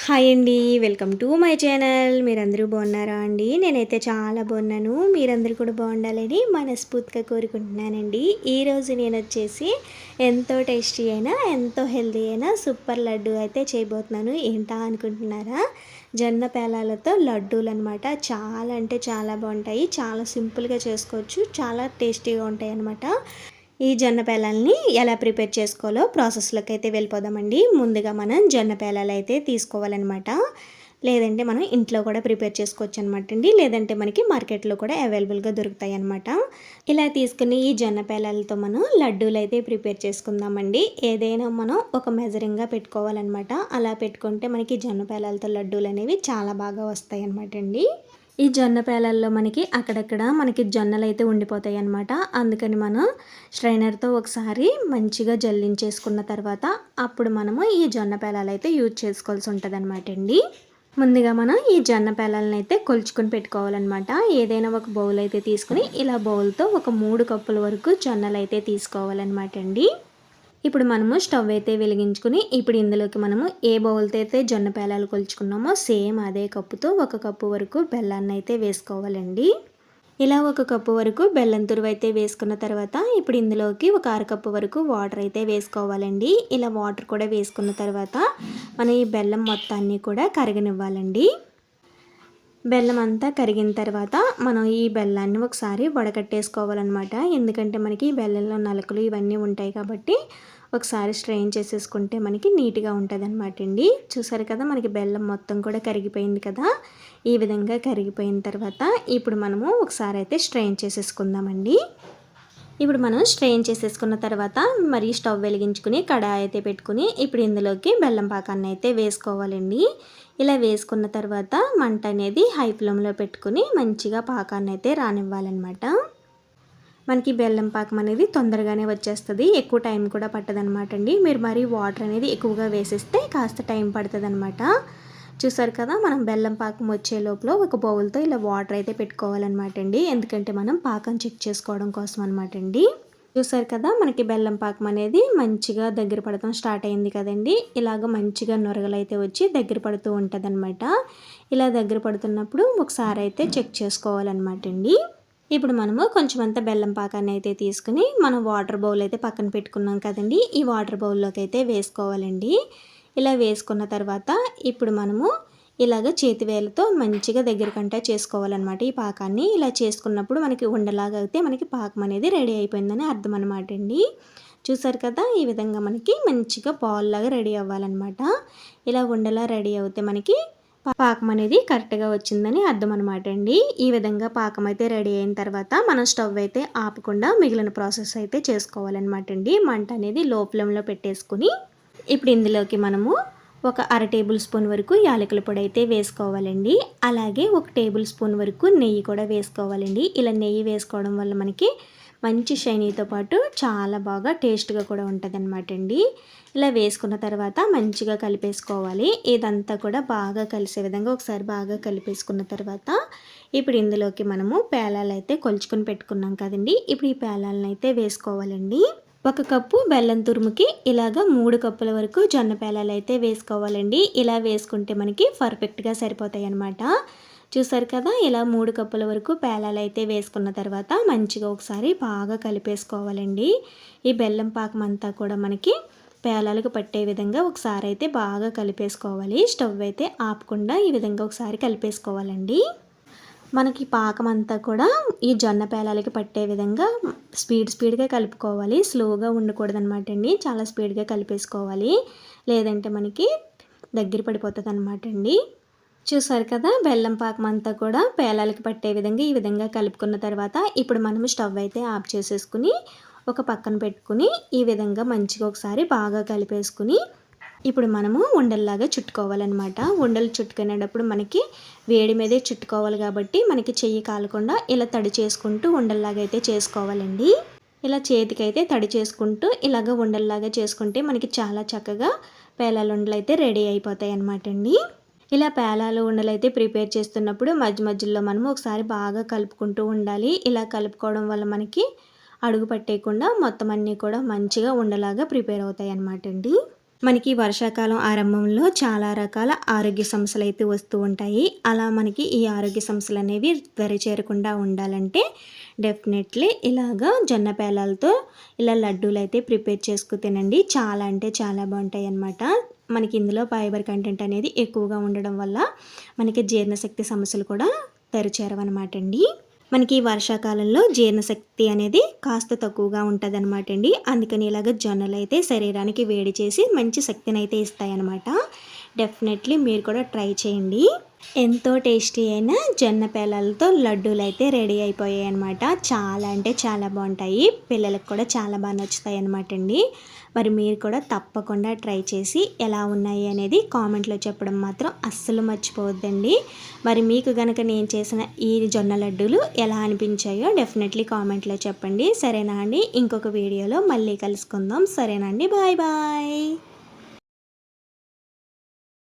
Hi అండి. Welcome to my channel. మీరందరూ బాగున్నారా అండి? నేనైతే చాలా బాగున్నాను. మీరందరూ కూడా బాగుండాలని మనస్ఫూర్తిగా కోరుకుంటున్నానండి. ఈరోజు నేను వచ్చేసి ఎంతో టేస్టీ అయినా ఎంతో హెల్తీ అయినా సూపర్ లడ్డు అయితే చేయబోతున్నాను. ఏంటా అనుకుంటున్నారా? జొన్న పేలాలతో లడ్డూలు అనమాట. చాలా అంటే చాలా బాగుంటాయి. చాలా సింపుల్గా చేసుకోవచ్చు. చాలా టేస్టీగా ఉంటాయి అనమాట. ఈ జొన్న పేలాలని ఎలా ప్రిపేర్ చేసుకోవాలో ప్రాసెస్లోకి అయితే వెళ్ళిపోదామండి. ముందుగా మనం జొన్న పేలాలు అయితే తీసుకోవాలన్నమాట. లేదంటే మనం ఇంట్లో కూడా ప్రిపేర్ చేసుకోవచ్చు అనమాట అండి. లేదంటే మనకి మార్కెట్లో కూడా అవైలబుల్గా దొరుకుతాయి అనమాట. ఇలా తీసుకుని ఈ జొన్న పేలాలతో మనం లడ్డూలు అయితే ప్రిపేర్ చేసుకుందామండి. ఏదైనా మనం ఒక మెజరింగ్గా పెట్టుకోవాలన్నమాట. అలా పెట్టుకుంటే మనకి జొన్న పేలాలతో లడ్డూలు అనేవి చాలా బాగా వస్తాయి అనమాట అండి. ఈ జొన్న పేలాల్లో మనకి అక్కడక్కడ మనకి జొన్నలు అయితే ఉండిపోతాయి అన్నమాట. అందుకని మనం స్ట్రైనర్తో ఒకసారి మంచిగా జల్లించేసుకున్న తర్వాత అప్పుడు మనము ఈ జొన్న పేలాలు అయితే యూజ్ చేసుకోవాల్సి ఉంటుంది అనమాట అండి. ముందుగా మనం ఈ జొన్న పేలాలను అయితే కొలుచుకొని పెట్టుకోవాలన్నమాట. ఏదైనా ఒక బౌల్ అయితే తీసుకుని ఇలా బౌల్తో ఒక 3 కప్పుల వరకు జొన్నలు అయితే తీసుకోవాలన్నమాట అండి. ఇప్పుడు మనము స్టవ్ అయితే వెలిగించుకుని ఇప్పుడు ఇందులోకి మనము ఏ బౌల్తో అయితే జొన్న పేలాలు కొలుచుకున్నామో సేమ్ అదే కప్పుతో 1 కప్పు వరకు బెల్లాన్ని అయితే వేసుకోవాలండి. ఇలా 1 కప్పు వరకు బెల్లం తురువు అయితే వేసుకున్న తర్వాత ఇప్పుడు ఇందులోకి ఒక 1/2 కప్పు వరకు వాటర్ అయితే వేసుకోవాలండి. ఇలా వాటర్ కూడా వేసుకున్న తర్వాత మనం ఈ బెల్లం మొత్తాన్ని కూడా కరగనివ్వాలండి. బెల్లం అంతా కరిగిన తర్వాత మనం ఈ బెల్లాన్ని ఒకసారి వడకట్టేసుకోవాలన్నమాట. ఎందుకంటే మనకి బెల్లంలో నలకలు ఇవన్నీ ఉంటాయి కాబట్టి ఒకసారి స్ట్రెయిన్ చేసేసుకుంటే మనకి నీట్గా ఉంటుంది అనమాట అండి. చూసారు కదా, మనకి బెల్లం మొత్తం కూడా కరిగిపోయింది కదా. ఈ విధంగా కరిగిపోయిన తర్వాత ఇప్పుడు మనము ఒకసారి అయితే స్ట్రెయిన్ చేసేసుకుందామండి. ఇప్పుడు మనం స్ట్రెయిన్ చేసేసుకున్న తర్వాత మరి స్టవ్ వెలిగించుకుని కడాయి అయితే పెట్టుకుని ఇప్పుడు ఇందులోకి బెల్లం పాకాన్ని అయితే వేసుకోవాలండి. ఇలా వేసుకున్న తర్వాత మంట అనేది హై ఫ్లేమ్లో పెట్టుకుని మంచిగా పాకాన్ని అయితే రానివ్వాలన్నమాట. మనకి బెల్లం పాకం అనేది తొందరగానే వచ్చేస్తుంది, ఎక్కువ టైం కూడా పట్టదనమాట అండి. మీరు మరి వాటర్ అనేది ఎక్కువగా వేసేస్తే కాస్త టైం పడుతుంది అనమాట. చూసారు కదా, మనం బెల్లం పాకం వచ్చే లోపల ఒక బౌల్తో ఇలా వాటర్ అయితే పెట్టుకోవాలన్నమాట అండి. ఎందుకంటే మనం పాకం చెక్ చేసుకోవడం కోసం అనమాట అండి. చూసారు కదా, మనకి బెల్లం పాకం అనేది మంచిగా దగ్గర పడటం స్టార్ట్ అయింది కదండి. ఇలాగ మంచిగా నొరగలు అయితే వచ్చి దగ్గర పడుతూ ఉంటుంది అనమాట. ఇలా దగ్గర పడుతున్నప్పుడు ఒకసారి అయితే చెక్ చేసుకోవాలన్నమాట అండి. ఇప్పుడు మనము కొంచెం అంత బెల్లం పాకాన్ని అయితే తీసుకుని మనం వాటర్ బౌల్ అయితే పక్కన పెట్టుకున్నాం కదండి. ఈ వాటర్ బౌల్లోకి అయితే వేసుకోవాలండి. ఇలా వేసుకున్న తర్వాత ఇప్పుడు మనము ఇలాగ చేతి వేలతో మంచిగా దగ్గరకంటా చేసుకోవాలన్నమాట. ఈ పాకాన్ని ఇలా చేసుకున్నప్పుడు మనకి ఉండలాగా అయితే మనకి పాకం అనేది రెడీ అయిపోయిందని అర్థం అనమాట అండి. చూసారు కదా, ఈ విధంగా మనకి మంచిగా బాల్ లాగా రెడీ అవ్వాలన్నమాట. ఇలా ఉండలా రెడీ అవుతే మనకి పాకం అనేది కరెక్ట్గా వచ్చిందని అర్థం అనమాట అండి. ఈ విధంగా పాకం అయితే రెడీ అయిన తర్వాత మనం స్టవ్ అయితే ఆపకుండా మిగిలిన ప్రాసెస్ అయితే చేసుకోవాలన్నమాట అండి. మంట అనేది లో ఫ్లేమ్లో పెట్టేసుకుని ఇప్పుడు ఇందులోకి మనము ఒక 1/2 టేబుల్ స్పూన్ వరకు యాలకుల పొడి అయితే వేసుకోవాలండి. అలాగే 1 టేబుల్ స్పూన్ వరకు నెయ్యి కూడా వేసుకోవాలండి. ఇలా నెయ్యి వేసుకోవడం వల్ల మనకి మంచి షైనీతో పాటు చాలా బాగా టేస్ట్గా కూడా ఉంటుంది అనమాట అండి. ఇలా వేసుకున్న తర్వాత మంచిగా కలిపేసుకోవాలి. ఇదంతా కూడా బాగా కలిసే విధంగా ఒకసారి బాగా కలిపేసుకున్న తర్వాత ఇప్పుడు ఇందులోకి మనము పేలాలు అయితే కొలుచుకొని పెట్టుకున్నాం కదండి. ఇప్పుడు ఈ పేలాలను అయితే వేసుకోవాలండి. 1 కప్పు బెల్లం తురుముకి ఇలాగ 3 కప్పుల వరకు జొన్న పేలాలు అయితే వేసుకోవాలండి. ఇలా వేసుకుంటే మనకి పర్ఫెక్ట్గా సరిపోతాయి అన్నమాట. చూసారు కదా, ఇలా 3 కప్పుల వరకు పేలాలు అయితే వేసుకున్న తర్వాత మంచిగా ఒకసారి బాగా కలిపేసుకోవాలండి. ఈ బెల్లం పాకం అంతా కూడా మనకి పేలాలకు పట్టే విధంగా ఒకసారి అయితే బాగా కలిపేసుకోవాలి. స్టవ్ అయితే ఆపకుండా ఈ విధంగా ఒకసారి కలిపేసుకోవాలండి. మనకి పాకం అంతా కూడా ఈ జొన్న పేలాలకి పట్టే విధంగా స్పీడ్గా కలుపుకోవాలి. స్లోగా ఉండకూడదు అనమాట అండి. చాలా స్పీడ్గా కలిపేసుకోవాలి, లేదంటే మనకి దగ్గర పడిపోతుంది అనమాట అండి. చూసారు కదా, బెల్లం పాకం అంతా కూడా పేలాలకి పట్టే విధంగా ఈ విధంగా కలుపుకున్న తర్వాత ఇప్పుడు మనము స్టవ్ అయితే ఆఫ్ చేసేసుకుని ఒక పక్కన పెట్టుకుని ఈ విధంగా మంచిగా ఒకసారి బాగా కలిపేసుకుని ఇప్పుడు మనము ఉండల్లాగా చుట్టుకోవాలన్నమాట. ఉండలు చుట్టుకునేటప్పుడు మనకి వేడి మీదే చుట్టుకోవాలి కాబట్టి మనకి చెయ్యి కాలకుండా ఇలా తడి చేసుకుంటూ ఉండల్లాగా అయితే చేసుకోవాలండి. ఇలా చేతికైతే తడి చేసుకుంటూ ఇలాగ ఉండల్లాగా చేసుకుంటే మనకి చాలా చక్కగా పేలాల ఉండలు అయితే రెడీ అయిపోతాయి అన్నమాట అండి. ఇలా పేలాల ఉండలు అయితే ప్రిపేర్ చేస్తున్నప్పుడు మధ్య మధ్యలో మనము ఒకసారి బాగా కలుపుకుంటూ ఉండాలి. ఇలా కలుపుకోవడం వల్ల మనకి అడుగు పట్టేయకుండా మొత్తం అన్నీ కూడా మంచిగా ఉండలాగా ప్రిపేర్ అవుతాయి అన్నమాట అండి. మనకి వర్షాకాలం ఆరంభంలో చాలా రకాల ఆరోగ్య సమస్యలు అయితే వస్తూ ఉంటాయి. అలా మనకి ఈ ఆరోగ్య సమస్యలు అనేవి దరిచేరకుండా ఉండాలంటే డెఫినెట్లీ ఇలాగా జొన్న పేలాలతో ఇలా లడ్డూలు అయితే ప్రిపేర్ చేసుకు తినండి. చాలా అంటే చాలా బాగుంటాయి అన్నమాట. మనకి ఇందులో ఫైబర్ కంటెంట్ అనేది ఎక్కువగా ఉండడం వల్ల మనకి జీర్ణశక్తి సమస్యలు కూడా దరిచేరవన్నమాట అండి. మనకి వర్షాకాలంలో జీర్ణశక్తి అనేది కాస్త తక్కువగా ఉంటుందన్నమాట అండి. అందుకని ఇలాగ జొన్నలు అయితే శరీరానికి వేడి చేసి మంచి శక్తిని అయితే ఇస్తాయన్నమాట. డెఫినెట్లీ మీరు కూడా ట్రై చేయండి. ఎంతో టేస్టీ అయిన జొన్న పేలాలతో లడ్డూలు అయితే రెడీ అయిపోయాయి అనమాట. చాలా అంటే చాలా బాగుంటాయి. పిల్లలకు కూడా చాలా బాగా నచ్చుతాయి అనమాట అండి. మరి మీరు కూడా తప్పకుండా ట్రై చేసి ఎలా ఉన్నాయి అనేది కామెంట్లో చెప్పడం మాత్రం అస్సలు మర్చిపోవద్దండి. మరి మీకు కనుక నేను చేసిన ఈ జొన్న లడ్డూలు ఎలా అనిపించాయో డెఫినెట్లీ కామెంట్లో చెప్పండి. సరేనా అండి? ఇంకొక వీడియోలో మళ్ళీ కలుసుకుందాం. సరేనా అండి? Bye bye.